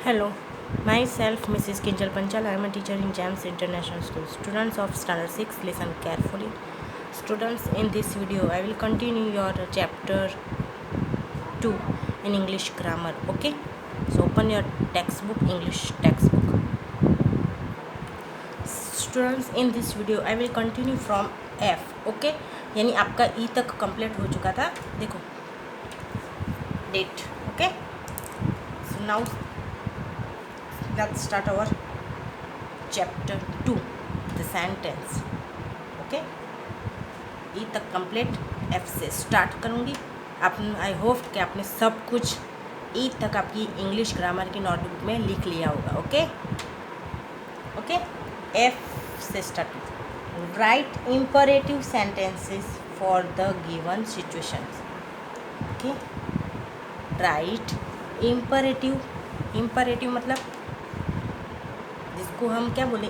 Hello, myself Mrs. Kinjal Panchal. I am a teacher in GEMS International School. Students of Standard 6, listen carefully. Students, in this video, I will continue your chapter 2 in English grammar. Okay? So, open your textbook, English textbook. Students, in this video, I will continue from F. Okay? यानी आपका E तक complete हो चुका था. देखो date. Okay? So now let's start our chapter 2, the sentence. Okay, ई तक complete. F से start करूँगी. आप आई होप कि आपने सब कुछ ई तक आपकी इंग्लिश ग्रामर की नोटबुक में लिख लिया होगा. ओके ओके, एफ से start. Right imperative sentences for the given situations. Okay, right imperative मतलब जिसको हम क्या बोले,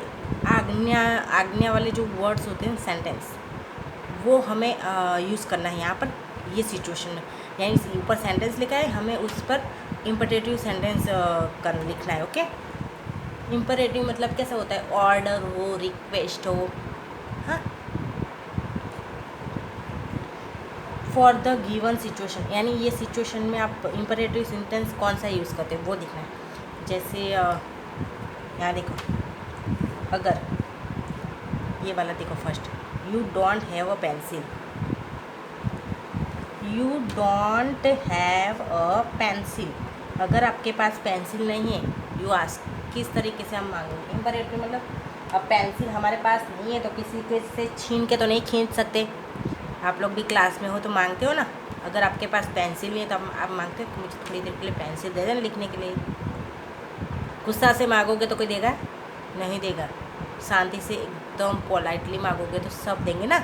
आज्ञा वाले जो वर्ड्स होते हैं सेंटेंस, वो हमें यूज़ करना है यहाँ पर ये सिचुएशन में. यानी ऊपर सेंटेंस लिखा है, हमें उस पर इम्परेटिव सेंटेंस लिखना है. ओके, इम्परेटिव मतलब कैसा होता है, ऑर्डर हो, रिक्वेस्ट हो. हाँ, फॉर द गिवन सिचुएशन, यानी ये सिचुएशन में आप इम्परेटिव सेंटेंस कौन सा यूज़ करते हैं वो दिखना है. जैसे यहाँ देखो, अगर ये वाला देखो first, you don't have a pencil. You don't have a pencil. अगर आपके पास पेंसिल नहीं है, यू आस्क, किस तरीके से हम मांगेंगे. इम्परेटिव मतलब अब पेंसिल हमारे पास नहीं है तो किसी के से छीन के तो नहीं खींच सकते. आप लोग भी क्लास में हो तो मांगते हो ना. अगर आपके पास पेंसिल नहीं है तो आप मांगते हो मुझे थोड़ी देर के लिए पेंसिल दे देना लिखने के लिए. गुस्सा से मांगोगे तो कोई देगा? नहीं देगा. शांति से एकदम पोलाइटली मांगोगे तो सब देंगे ना.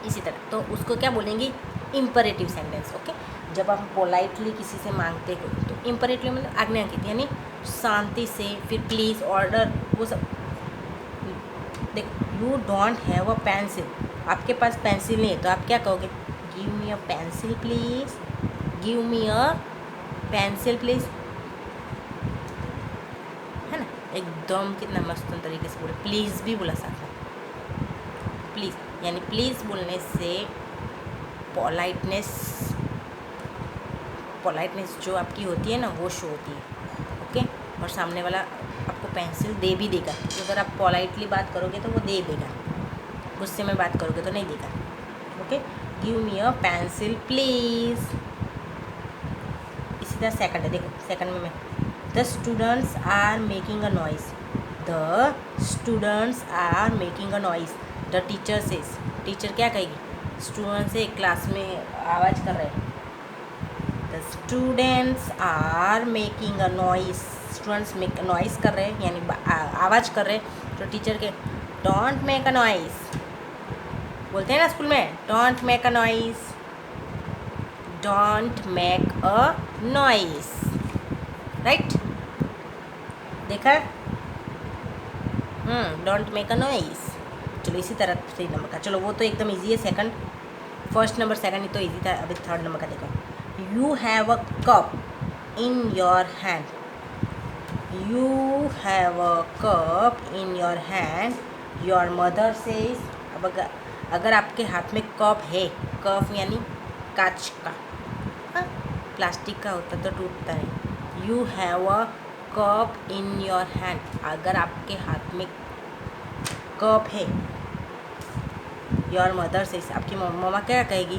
इसी तरह तो उसको क्या बोलेंगे, इम्परेटिव सेंटेंस. ओके, जब हम पोलाइटली किसी से मांगते हो तो इम्परेटिव मतलब आज्ञा की, यानी शांति से, फिर प्लीज़, ऑर्डर, वो सब. देखो, you don't have a pencil, आपके पास पेंसिल नहीं है तो आप क्या कहोगे, give me a pencil please, give me a pencil please, है ना. एकदम कितना मस्त तरीके से बोले. प्लीज़ भी बोला सकता है. प्लीज़ यानी प्लीज़ बोलने से पोलाइटनेस जो आपकी होती है ना वो शो होती है. ओके, और सामने वाला आपको पेंसिल दे भी देगा. तो अगर आप पोलाइटली बात करोगे तो वो दे देगा, गुस्से में बात करोगे तो नहीं देगा. Okay, give me a pencil please. इसी तरह सेकंड है, देखो सेकंड में the students are making a noise. The students are making a noise. The teacher says, teacher क्या कहेगी, स्टूडेंट से क्लास में आवाज़ कर रहे हैं. The students are making a noise. Students make noise कर रहे हैं यानी आवाज़ कर रहे हैं. तो टीचर के डोंट मेक अ नॉइज़ बोलते हैं ना स्कूल में, don't make a noise, don't make a noise. Right, देखा. Don't make a noise. चलो इसी तरह 3 नंबर का, चलो वो तो एकदम इजी है. सेकंड, फर्स्ट नंबर सेकंड ही तो इजी था. अभी थर्ड नंबर का देखो, you have a cup in your hand. You have a cup in your hand. Your mother says. अब अगर आपके हाथ में कप है, कप यानी कांच का, हाँ, प्लास्टिक का होता तो टूटता नहीं. You have a cup in your hand. अगर आपके हाथ में कप है, योर मदर से, आपकी मम्मा क्या कहेगी,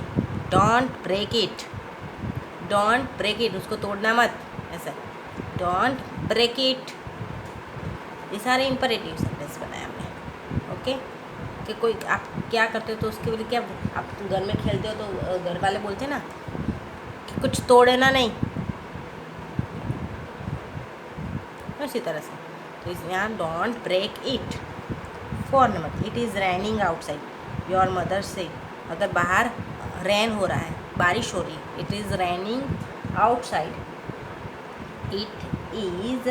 don't break it. Don't break it, उसको तोड़ना मत, ऐसा. Don't break it. ये सारे इम्परेटिव सेंटेंस बनाए हमने. ओके, कि कोई आप क्या करते हो तो उसके लिए क्या, आप घर में खेलते हो तो घर वाले बोलते हैं ना कि कुछ तोड़े ना नहीं, उसी तरह से. तो इस यहाँ don't break it. 4 number, it is raining outside. Your mother says, अगर बाहर रेन हो रहा है, बारिश हो रही है, it is raining outside. It is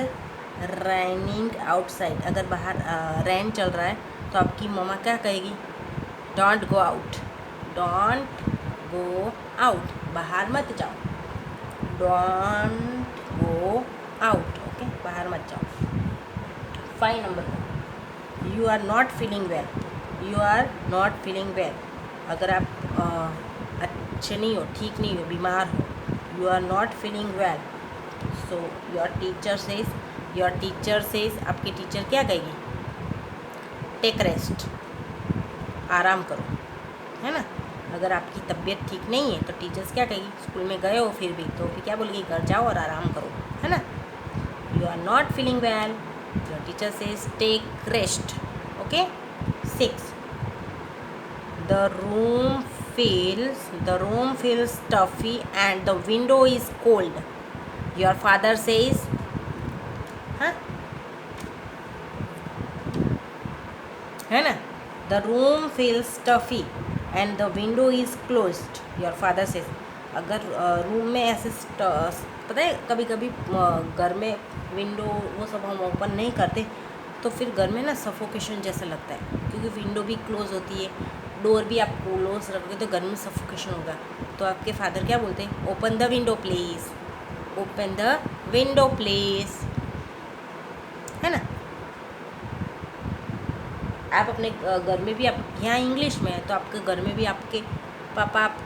raining outside. अगर बाहर रेन चल रहा है तो आपकी मम्मा क्या कहेगी, don't go out. Don't go out, बाहर मत जाओ. Don't go out. Okay, 5 number का, you are not feeling well, you are not feeling well, अगर आप अच्छे नहीं हो, ठीक नहीं हो, बीमार हो, you are not feeling well, so your teacher says, आपकी टीचर क्या कहेगी, टेक रेस्ट, आराम करो, है ना। अगर आपकी तबीयत ठीक नहीं है तो टीचर्स क्या कहेगी, स्कूल में गए हो फिर भी, तो फिर क्या बोलेगी, घर जाओ और आराम करो, है ना। You are not feeling well, your teacher says take rest, okay. 6, the room feels stuffy and the window is cold, your father says, हाँ, है ना, the room feels stuffy and the window is closed, your father says, अगर room में ऐसे पता है कभी कभी घर में विंडो वो सब हम ओपन नहीं करते तो फिर घर में ना सफोकेशन जैसा लगता है, क्योंकि विंडो भी क्लोज होती है, डोर भी आप क्लोज रखोगे तो घर में सफोकेशन होगा। तो आपके फादर क्या बोलते हैं, open the window please, open the window please, है ना। आप अपने घर में भी, आप यहाँ इंग्लिश में है तो आपके घर में भी आपके पापा आप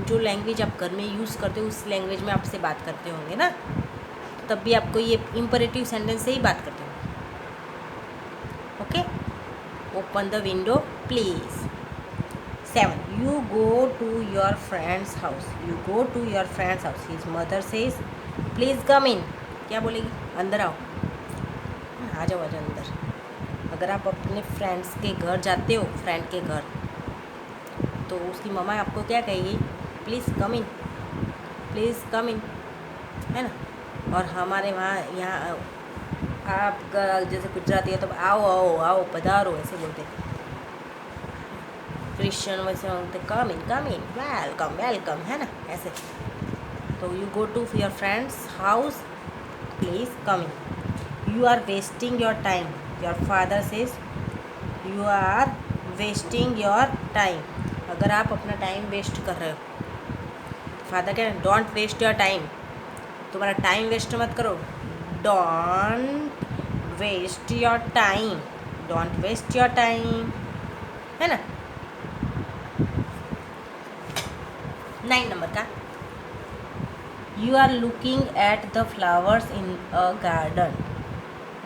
जो लैंग्वेज आप घर में यूज़ करते हो उस लैंग्वेज में आपसे बात करते होंगे ना, तब भी आपको ये इम्परेटिव सेंटेंस से ही बात करते होंगे, okay. Open the window please. 7, you go to your friend's house, his mother says please come in, क्या बोलेगी, अंदर आओ, आ जाओ अंदर। अगर आप अपने फ्रेंड्स के घर जाते हो, फ्रेंड के घर, तो उसकी मम्मा आपको क्या कहेगी, प्लीज़ कम इन, है ना। और हमारे वहाँ यहाँ आप जैसे गुजराती है तो आओ पधारो ऐसे बोलते हैं, क्रिश्चियन वैसे बोलते कम इन वेलकम, है ना, ऐसे। तो you go to your friends house, please come in, you are wasting your time, your father says you are wasting your time, अगर आप अपना टाइम वेस्ट कर रहे हो, फादर कह रहे हैं डोंट वेस्ट योर टाइम, तुम्हारा टाइम वेस्ट मत करो, डोंट वेस्ट योर टाइम, है ना। 9 नंबर का, you are looking at the flowers in a garden,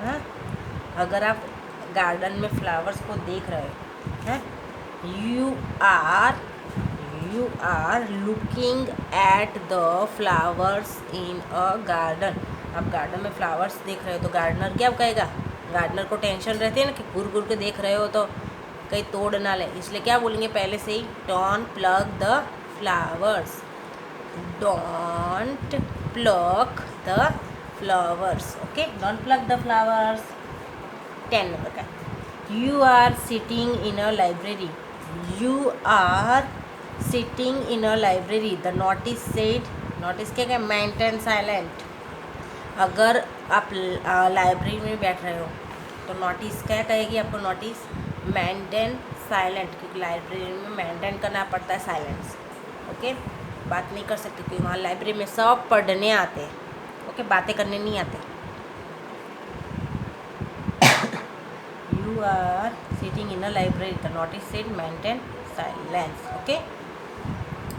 हाँ, अगर आप गार्डन में फ्लावर्स को देख रहे हो, हैं, you are looking at the flowers in a garden, आप गार्डन में फ्लावर्स देख रहे हो तो गार्डनर क्या कहेगा, गार्डनर को टेंशन रहती है ना कि घूर के देख रहे हो तो कहीं तोड़ ना ले, इसलिए क्या बोलेंगे पहले से ही, don't plug the flowers, don't plug the flowers, okay, don't plug the flowers. 10 number का, you are sitting in a library, the notice said, notice क्या मेंटेन साइलेंट, अगर आप लाइब्रेरी में बैठ रहे हो तो नोटिस क्या कहेगी आपको, नोटिस मेंटेन साइलेंट, क्योंकि लाइब्रेरी में मेंटेन करना पड़ता है साइलेंस, ओके, बात नहीं कर सकते क्योंकि वहाँ लाइब्रेरी में सब पढ़ने आते हैं, ओके, बातें करने नहीं आते। You are sitting in a library, the notice said maintain silence, okay,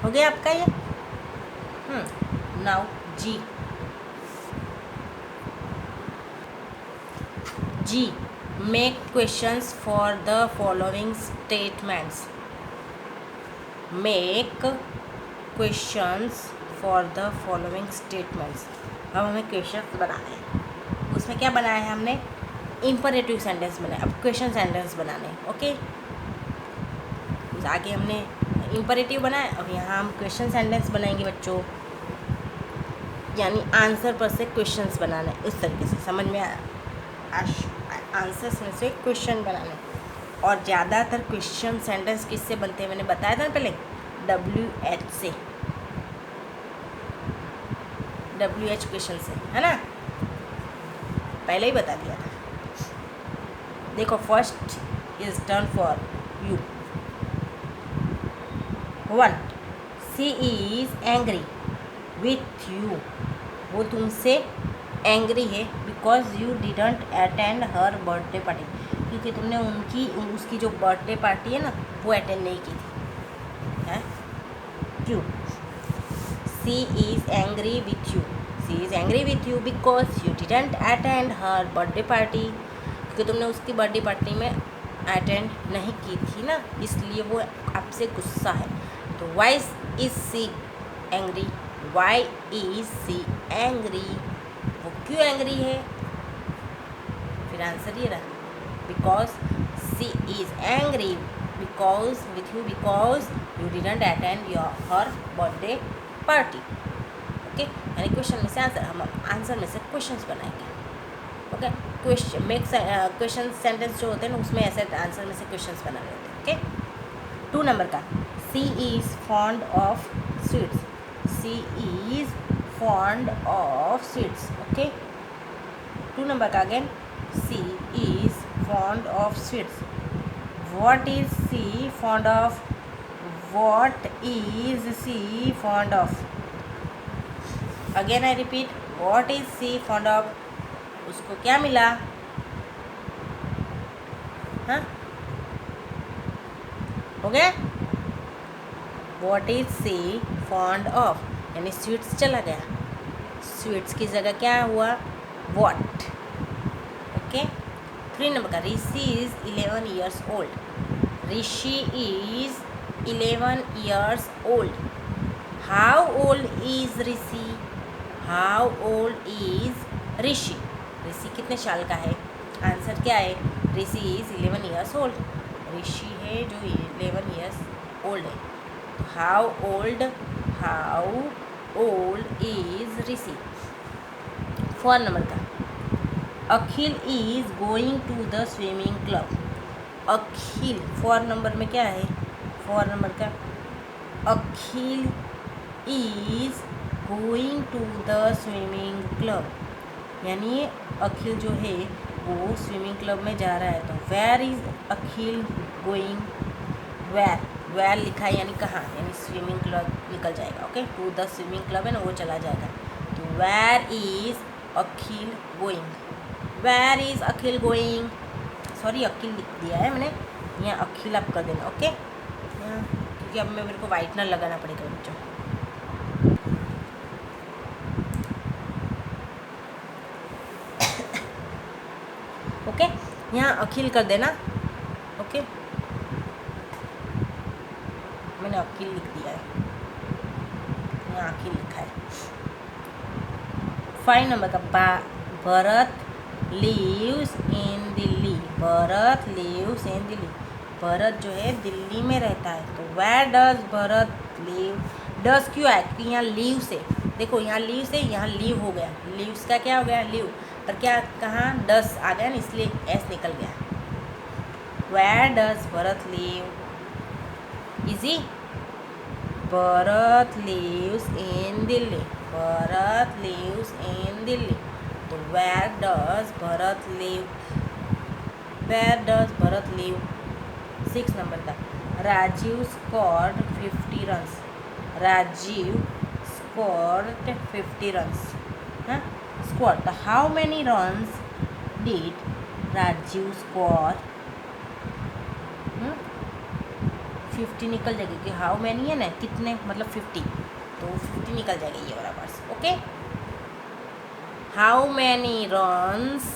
हो गया आपका ये। Now G, make questions for the following statements, make questions for the following statements, अब हमें क्वेश्चंस बनाने हैं, उसमें क्या बनाया है हमने, इम्परेटिव सेंटेंस बनाए, अब क्वेश्चन सेंटेंस बनाने हैं, ओके। आगे हमने इम्परेटिव बनाया, अब यहाँ हम क्वेश्चन सेंटेंस बनाएंगे बच्चों, यानी आंसर पर से क्वेश्चंस बनाना है, उस तरीके से समझ में आंसर्स में से क्वेश्चन बनाना है। और ज़्यादातर क्वेश्चन सेंटेंस किससे बनते हैं, मैंने बताया था ना पहले, WH से, WH क्वेश्चन से, है ना, पहले ही बता दिया था। देखो, first is done for you. 1, she is angry with you, वो तुमसे एंग्री है because you didn't attend her birthday party, क्योंकि तुमने उसकी जो बर्थडे पार्टी है ना वो अटेंड नहीं की थी, है। क्यों? She is angry with you, she is angry with you because you didn't attend her birthday party, क्योंकि तुमने उसकी बर्थडे पार्टी में अटेंड नहीं की थी ना, इसलिए वो आपसे गुस्सा है। तो why is she angry, why is she angry, वो क्यों एंग्री है? फिर आंसर ये रहा, because she is angry because with you because you didn't attend her birthday party. Okay, यानी क्वेश्चन में से आंसर, हम आंसर में से क्वेश्चंस बनाएंगे। Okay, question make question sentence जो होते हैं ना उसमें ऐसे आंसर में से क्वेश्चंस बना रहे होते हैं। ओके, 2 नंबर का, she is fond of sweets, she is fond of sweets. Okay, 2 number का again, she is fond of sweets, what is she fond of, what is she fond of, again I repeat, what is she fond of, उसको क्या मिला? हाँ, हो गया। what is she fond of, यानी sweets चला गया, स्वीट्स की जगह क्या हुआ? what। ओके, 3 नंबर का, Rishi is 11 years old, Rishi is 11 years old, how old is Rishi, how old is Rishi, Rishi कितने साल का है? आंसर क्या है? Rishi is 11 years old, Rishi है जो 11 years old है। How old is Rishi. 4 number का, Akhil is going to the swimming club, Akhil 4 number में क्या है? 4 नंबर का, Akhil is going to the swimming club, यानी अखिल जो है वो स्विमिंग क्लब में जा रहा है। तो where is Akhil going, where लिखा है यानी कहाँ, यानी स्विमिंग क्लब निकल जाएगा। Okay, to the swimming club है ना वो चला जाएगा। तो where is Akhil going, where is Akhil going, sorry Akhil लिख दिया है मैंने, यहाँ अखिल आप कर देना। ओके, क्योंकि अब मेरे को वाइटनर लगाना पड़ेगा बच्चों। ओके, यहाँ अखिल कर देना। ओके, मैंने अखिल लिख दिया है, यहाँ अखिल लिखा है। 5 नंबर का, Bharat lives in Delhi, Bharat lives in Delhi, Bharat जो है दिल्ली में रहता है। तो where does Bharat live, does क्यों आया? क्योंकि यहाँ लीव से, देखो यहाँ लीव से यहाँ लीव हो गया, लीव्स का क्या हो गया? लीव, पर क्या कहाँ डस आ गया ना, इसलिए एस निकल गया। Where does Bharat live, easy, Bharat lives in Delhi, Bharat lives in Delhi. तो where does Bharat live, where does Bharat live. 6 number का, Rajeev scored 50 runs, Rajeev scored 50 runs, हाँ स्कोर। तो how many runs did Rajeev score, 50 निकल जाएगी, कि हाउ मैनी है ना, कितने मतलब 50, तो 50 निकल जाएगा ये वाला words. Okay, how many runs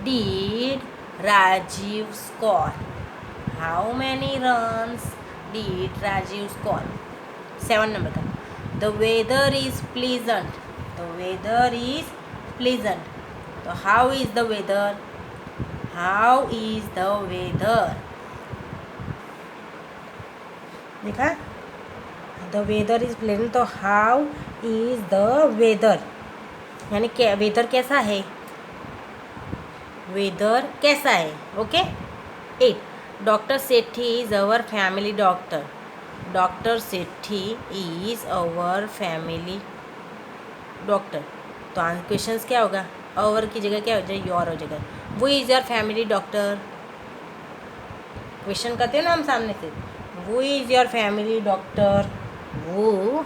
did Rajeev score, how many runs did Rajeev score. 7 number का, the weather is pleasant, the weather is pleasant. तो how is the weather, how is the weather, देखा, द वेदर इज़ प्लेजेंट, तो how is the weather, यानी क्या weather कैसा है, weather कैसा है। Okay, 8, doctor Sethi is our family doctor, doctor Sethi is our family doctor. तो क्वेश्चंस क्या होगा? अवर की जगह क्या हो जाए? योर हो जाएगा। वो is your family doctor, question करते हैं ना हम सामने से, वो इज़ योर फैमिली डॉक्टर, वो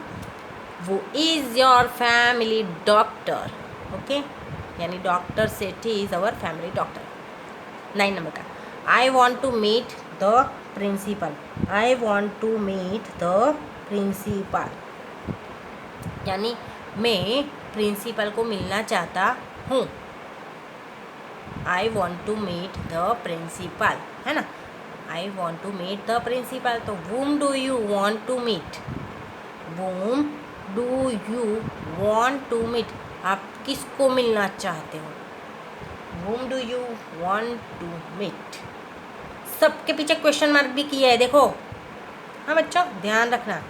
is your family doctor. Okay, यानी doctor Sethi is our family doctor. 9 number का, I want to meet the principal. I want to meet the principal यानी मैं प्रिंसिपल को मिलना चाहता हूँ। I want to meet the principal, है ना। I want to meet the principal, तो whom do you want to meet? whom do you want to meet? आप किसको मिलना चाहते हो? whom do you want to meet? सबके पीछे क्वेश्चन मार्क भी किया है, देखो। हाँ बच्चों, ध्यान रखना।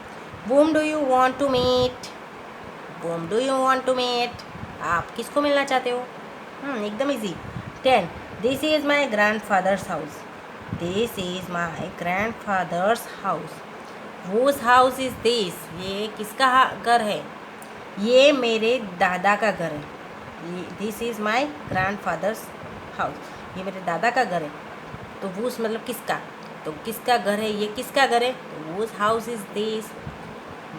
whom do you want to meet? whom do you want to meet? आप किसको मिलना चाहते हो? एकदम easy. 10, this is my grand fathers house. This is my grand fathers house. whose house is this? ये किसका घर है? ये मेरे दादा का घर है। This is my grand fathers house, ये मेरे दादा का घर है। तो whose मतलब किसका, तो किसका घर है, ये किसका घर है? तो whose house is this?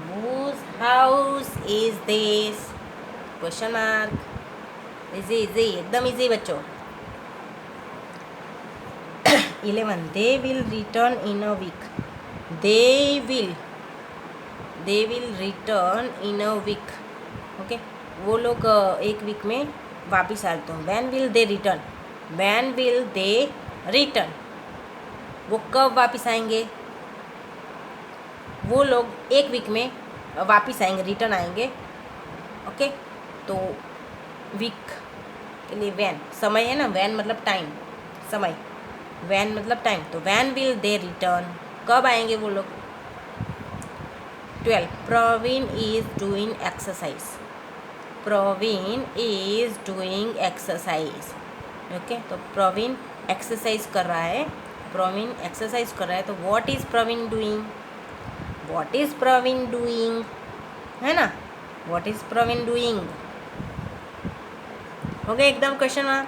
whose house is this? Question mark. Easy easy, एकदम इजी बच्चों। 11, they will return in a week. They will return in a week, okay. वो लोग एक वीक में वापिस आते हैं। When will they return? When will they return? वो कब वापिस आएंगे? वो लोग एक वीक में वापिस आएंगे, रिटर्न आएंगे, ओके। तो वीक के लिए वैन, समय है ना, वैन मतलब टाइम, समय, वैन मतलब टाइम। तो वैन विल दे रिटर्न, कब आएंगे वो लोग? 12, Praveen is doing exercise. Praveen is doing exercise, okay. तो प्रवीण एक्सरसाइज कर रहा है, प्रवीण एक्सरसाइज कर रहा है। तो what is Praveen doing? What is Praveen doing, है ना। What is Praveen doing? हो गया एकदम question mark.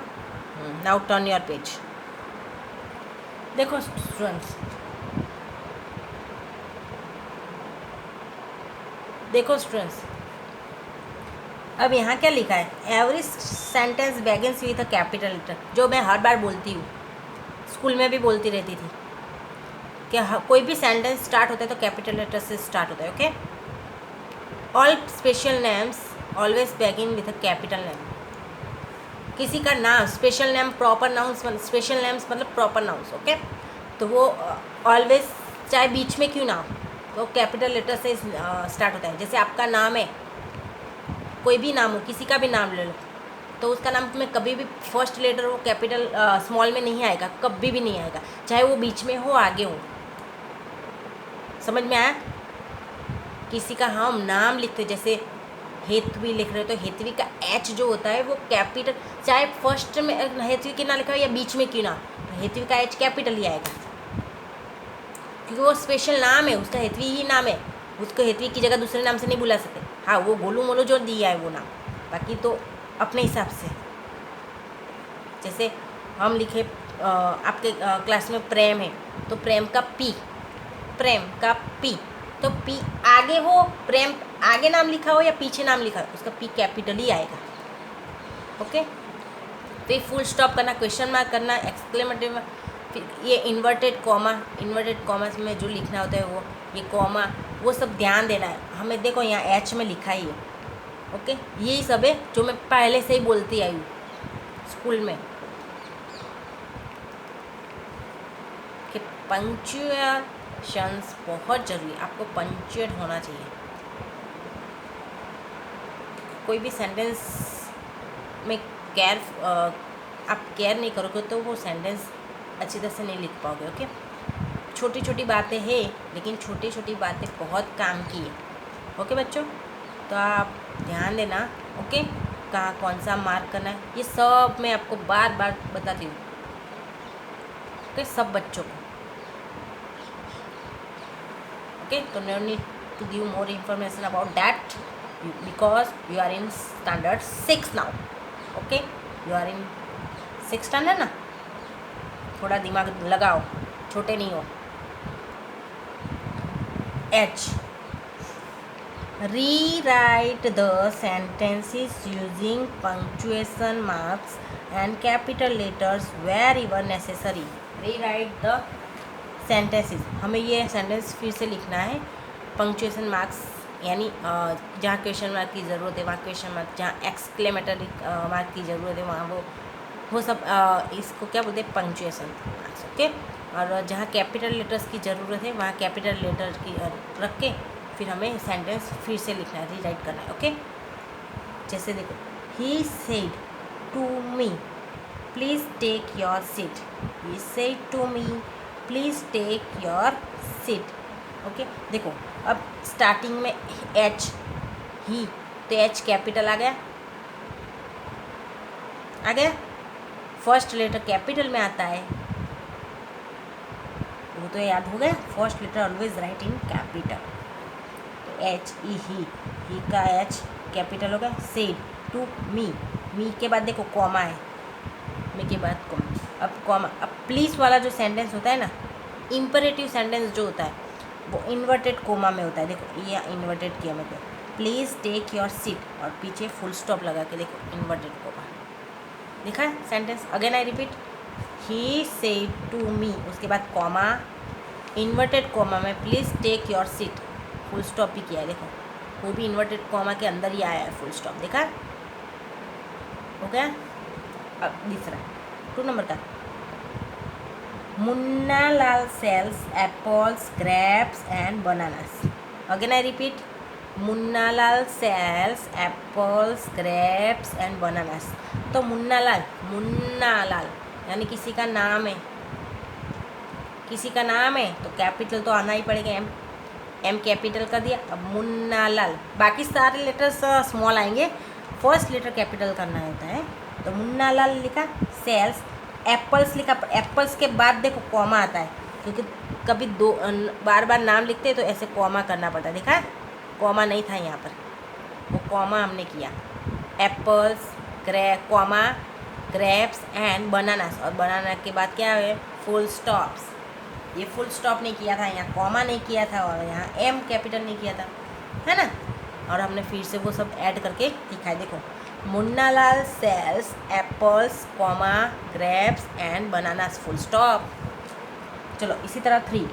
Now turn your page. देखो स्टूडेंट्स, अब यहाँ क्या लिखा है? Every sentence begins with a capital letter, जो मैं हर बार बोलती हूँ, स्कूल में भी बोलती रहती थी कि कोई भी सेंटेंस स्टार्ट होता है तो कैपिटल लेटर से स्टार्ट होता है, okay. All special names always begin with a capital name. किसी का नाम, special name, proper nouns, special names मतलब प्रॉपर नाउंस, ओके। तो वो ऑलवेज, चाहे बीच में क्यों ना हो, तो कैपिटल लेटर से स्टार्ट होता है। जैसे आपका नाम है, कोई भी नाम हो, किसी का भी नाम ले लो, तो उसका नाम में कभी भी फर्स्ट लेटर वो कैपिटल स्मॉल में नहीं आएगा, कभी भी नहीं आएगा, चाहे वो बीच में हो, आगे हो। समझ में आया? किसी का हम नाम लिखते, जैसे हेतवी लिख रहे हो, तो हेतवी का एच जो होता है वो कैपिटल, चाहे फर्स्ट में हेतवी की ना लिखा हो या बीच में क्यों ना, तो हेतवी का एच कैपिटल ही आएगा, क्योंकि वो स्पेशल नाम है, उसका हेतवी ही नाम है। उसको हेतवी की जगह दूसरे नाम से नहीं बुला सकते। हाँ, वो गोलू मोलू जो दिया है वो नाम, बाकी तो अपने हिसाब से। जैसे हम लिखे आपके क्लास में प्रेम है, तो प्रेम का पी, प्रेम का पी, तो पी आगे हो, प्रेम आगे नाम लिखा हो या पीछे नाम लिखा हो, उसका पी कैपिटल ही आएगा, ओके। फिर फुल स्टॉप करना, क्वेश्चन मार्क करना, एक्सक्लेमेटिव, फिर ये इन्वर्टेड कॉमा में जो लिखना होता है वो, ये कॉमा, वो सब ध्यान देना है हमें। देखो यहाँ एच में लिखा ही है, ओके। यही सब है जो मैं पहले से ही बोलती आई हूँ स्कूल में कि पंक्चुएशंस बहुत ज़रूरी, आपको पंक्चुएट होना चाहिए। कोई भी सेंटेंस में आप केयर नहीं करोगे तो वो सेंटेंस अच्छी तरह से नहीं लिख पाओगे, ओके। छोटी छोटी बातें हैं, लेकिन छोटी छोटी बातें बहुत काम की है, ओके बच्चों। तो आप ध्यान देना, ओके, कहाँ कौन सा मार्क करना है, ये सब मैं आपको बार बार बताती हूँ, ओके, सब बच्चों को, ओके। तो no need to give more information about that because you are in standard 6 now, okay. You are in 6 standard ना, थोड़ा दिमाग लगाओ, छोटे नहीं हो। H, Rewrite the sentences using punctuation marks and capital letters wherever necessary. Rewrite the sentences. हमें ये sentence फिर से लिखना है. पंक्चुएशन मार्क्स यानी जहाँ क्वेश्चन मार्क की ज़रूरत है वहाँ क्वेश्चन मार्क, जहाँ एक्सक्लेमेटरी मार्क की ज़रूरत है वहाँ वो सब इसको क्या बोलते हैं, पंक्चुएशन मार्क्स. ओके. और जहाँ कैपिटल लेटर्स की ज़रूरत है वहाँ कैपिटल लेटर की रख के फिर हमें सेंटेंस फिर से लिखना है, रीराइट करना है. ओके. जैसे देखो, he said to me please take your seat. He said to me please take your seat. Okay. देखो अब स्टार्टिंग में एच, ही, तो एच कैपिटल आ गया. फर्स्ट लेटर कैपिटल में आता है, वो तो याद हो गया. First letter always write in capital. तो एच, ही का एच कैपिटल हो गया. सेड टू मी के बाद देखो कॉमा है, मी के बाद कॉमा. अब कॉमा, अब प्लीज़ वाला जो सेंटेंस होता है ना, इम्परेटिव सेंटेंस जो होता है वो इन्वर्टेड कोमा में होता है. देखो ये इन्वर्टेड किया मैं, प्लीज़ टेक योर सीट और पीछे फुल स्टॉप लगा के देखो इन्वर्टेड कोमा. देखा है sentence. Again I repeat, he said to me, उसके बाद कॉमा, इन्वर्टेड कोमा में please take your seat, full stop भी किया है. देखो वो भी इन्वर्टेड कोमा के अंदर ही आया है फुल स्टॉप. देखा हो गया. अब दूसरा 2 नंबर का, Munna Lal sells apples grapes and bananas. Again I repeat, Munna Lal sells apples grapes and bananas. तो मुन्ना लाल यानी किसी का नाम है, तो कैपिटल तो आना ही पड़ेगा. एम कैपिटल कर दिया. अब मुन्ना लाल, बाकी सारे लेटर्स स्मॉल आएंगे, फर्स्ट लेटर कैपिटल करना होता है. तो मुन्ना लाल लिखा, सेल्स एप्पल्स लिखा. एप्पल्स के बाद देखो कॉमा आता है, क्योंकि कभी बार बार नाम लिखते हैं तो ऐसे कॉमा करना पड़ता है. देखा कॉमा नहीं था यहाँ पर, वो कॉमा हमने किया. Apples comma grapes and bananas, और बनाना के बाद क्या है, फुल स्टॉप्स. ये फुल स्टॉप नहीं किया था, यहाँ कॉमा नहीं किया था, और यहाँ एम कैपिटल नहीं किया था, है ना. और हमने फिर से वो सब ऐड करके दिखाया. देखो, Munna Lal sells apples comma grapes and bananas full stop. चलो इसी तरह 3,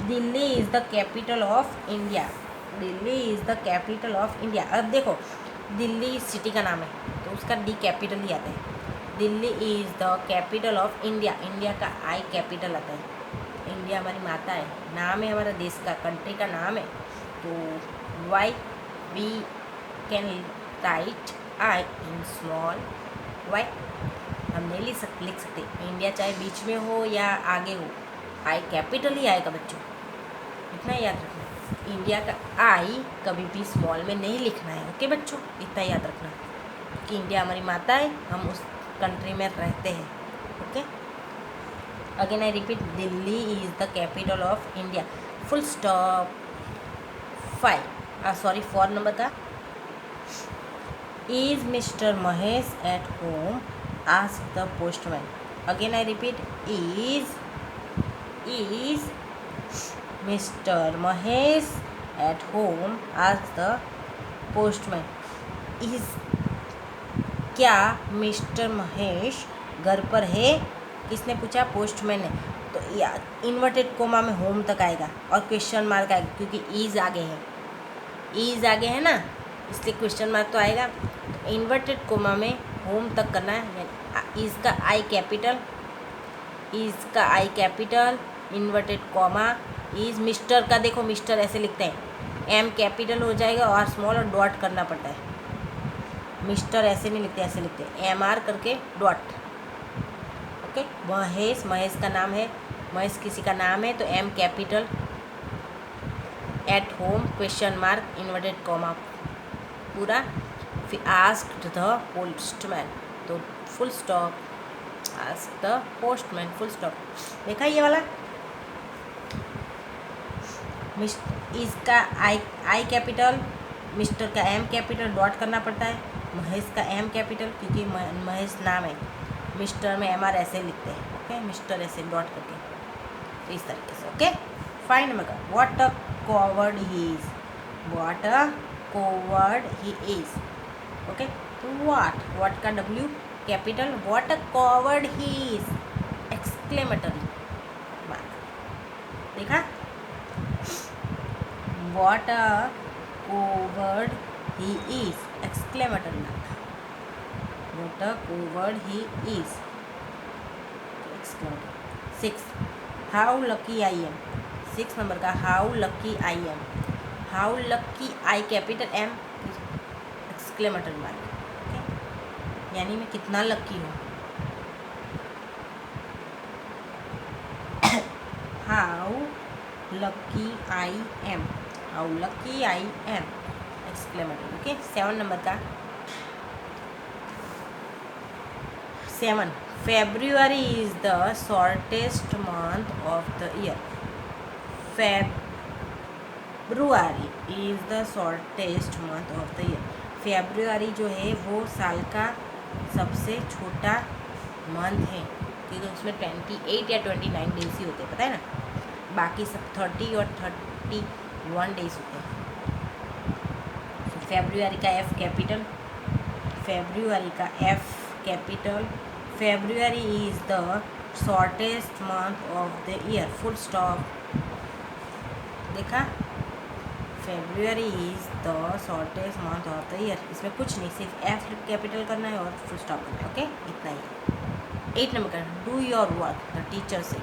Delhi is the capital of India. Delhi is the capital of India. अब देखो दिल्ली सिटी का नाम है तो उसका डी कैपिटल ही आता है. Delhi is the capital of India. India का आई कैपिटल आता है. इंडिया हमारी माता है, नाम है हमारा देश का, कंट्री का नाम है. तो why we can write I in small why. हम नहीं लिख सकते इंडिया चाहे बीच में हो या आगे हो, आई कैपिटल ही आएगा बच्चों. इतना याद रखना, इंडिया का आई कभी भी स्मॉल में नहीं लिखना है. ओके बच्चों, इतना याद रखना कि इंडिया हमारी माता है, हम उस कंट्री में रहते हैं. Okay. Again I repeat, Delhi is the capital of India full stop. 4 number का, is mister Mahesh at home ask the postman. Again I repeat, is mister Mahesh at home ask the postman. Is, क्या mister Mahesh घर पर है, किसने पूछा, postman ने. तो inverted comma में होम तक आएगा और क्वेश्चन मार्क आएगा, क्योंकि ईज़ आगे है ना, इसलिए क्वेश्चन मार्क तो आएगा. तो इन्वर्टेड कोमा में होम तक करना है. इज़ का आई capital inverted coma. Is mister का देखो, मिस्टर ऐसे लिखते हैं, एम कैपिटल हो जाएगा और स्मॉल और डॉट करना पड़ता है. मिस्टर ऐसे नहीं लिखते, ऐसे लिखते हैं एम आर करके डॉट. ओके. महेश का नाम है, महेश किसी का नाम है, तो M capital, at home question mark inverted comma पूरा. फिर आस्क्ड द पोस्टमैन, तो full stop. Asked the postman full stop. देखा ये वाला. इसका आई कैपिटल, मिस्टर का एम कैपिटल, डॉट करना पड़ता है. महेश का एम कैपिटल क्योंकि महेश नाम है, मिस्टर में एम आर ऐसे लिखते हैं. ओके. मिस्टर ऐसे डॉट करके, तो इस तरीके से. ओके. 5 नंबर का, what a coward he is. What a coward he is. Okay, what का W capital, what a coward he is exclamatory mark. देखा, what a coward he is exclamatory mark. what a coward he is exclamatory. 6 how lucky I am. 6 number का how lucky I am. how lucky I capital M exclamatory mark. Okay? यानी मैं कितना lucky हूँ. how lucky I am. how lucky I am exclamatory. Okay, 7 number का 7 February is the shortest month of the year. February is the shortest month of the year. February जो है वो साल का सबसे छोटा मंथ है, क्योंकि उसमें 28 या 29 डेज ही होते हैं, पता है ना. बाकी सब 30 और 31 डेज होते हैं. फेब्रुअरी का F कैपिटल, फेब्रुअरी का F capital. February is the shortest month of the year. Full stop. देखा, February is the shortest month of the year. इसमें कुछ नहीं, सिर्फ F कैपिटल करना है और फुल स्टॉप करना है. ओके, इतना ही. 8 नंबर का do your work the teacher से.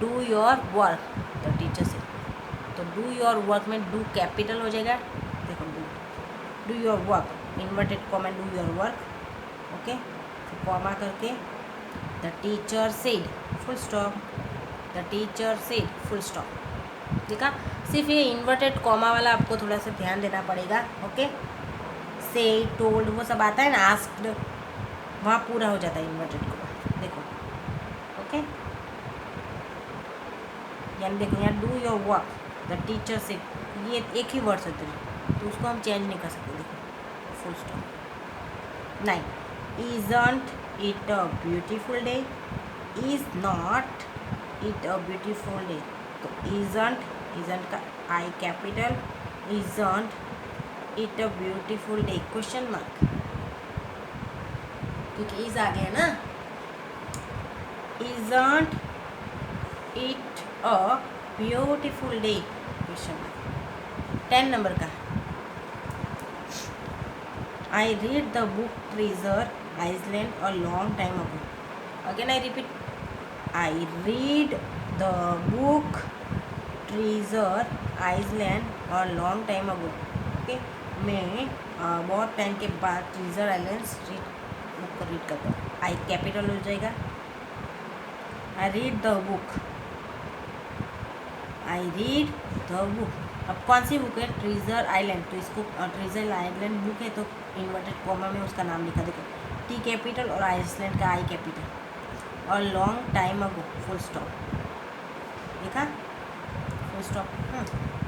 Do your work the teacher से. तो डू योर वर्क में डू कैपिटल हो जाएगा. देखो, do your work inverted comma do your work. Okay, comma करके the teacher said full stop. The teacher said full stop. ठीक है, सिर्फ ये इन्वर्टेड कॉमा वाला आपको थोड़ा सा ध्यान देना पड़ेगा. ओके, से टोल्ड वो सब आता है ना, आस्क्ड, वहाँ पूरा हो जाता है इन्वर्टेड कॉमा. देखो, ओके, यानी देखो यहाँ do your work the teacher said, ये एक ही वर्ड होते हैं तो उसको हम चेंज नहीं कर सकते. देखो, full stop. 9 Isn't it a beautiful day? Is not it a beautiful day? तो isn't का I capital. Isn't it a beautiful day question mark, क्योंकि इज आ गया ना. Isn't it a beautiful day question mark. 10 number का I read the book Treasure Island a long time ago. Again I repeat, I read the book Treasure Island a long time ago. Okay, मैं बहुत time के बाद treasure island book को read करता हूँ. आई capital हो जाएगा. आई read the book. I read the book. अब कौन सी बुक है? Treasure island. तो इसको ट्रीजर आइलैंड बुक है तो इन्वर्टेड कॉमा में उसका नाम लिखा. देखो, टी कैपिटल और आइसलैंड का आई कैपिटल और लॉन्ग टाइम अगो फुल स्टॉप. देखा, फुल स्टॉप.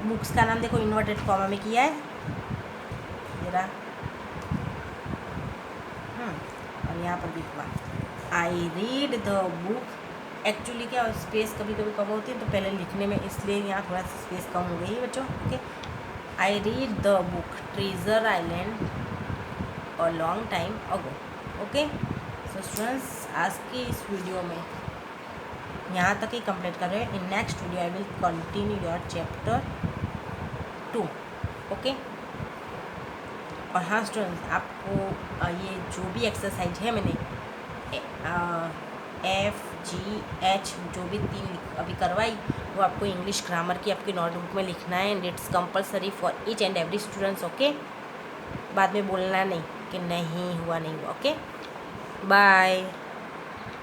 बुक्स का नाम देखो इन्वर्टेड कॉमा में किया है जरा. और यहाँ पर देखो आई रीड द बुक. एक्चुअली क्या स्पेस कभी कभी कम होती है तो पहले लिखने में, इसलिए यहाँ थोड़ा सा स्पेस कम हो गई है बच्चों. Okay, I read the book Treasure Island और long time ago. Okay, so students, आज की इस वीडियो में यहाँ तक ही कंप्लीट कर रहे हैं. In next video I will continue your chapter 2. Okay, और हाँ स्टूडेंट्स, आपको ये जो भी एक्सरसाइज है मैंने FGH जो भी 3 अभी करवाई वो आपको इंग्लिश ग्रामर की आपकी नोटबुक में लिखना है. And it's compulsory for each and every students. Okay, बाद में बोलना नहीं कि नहीं हुआ. Okay, bye.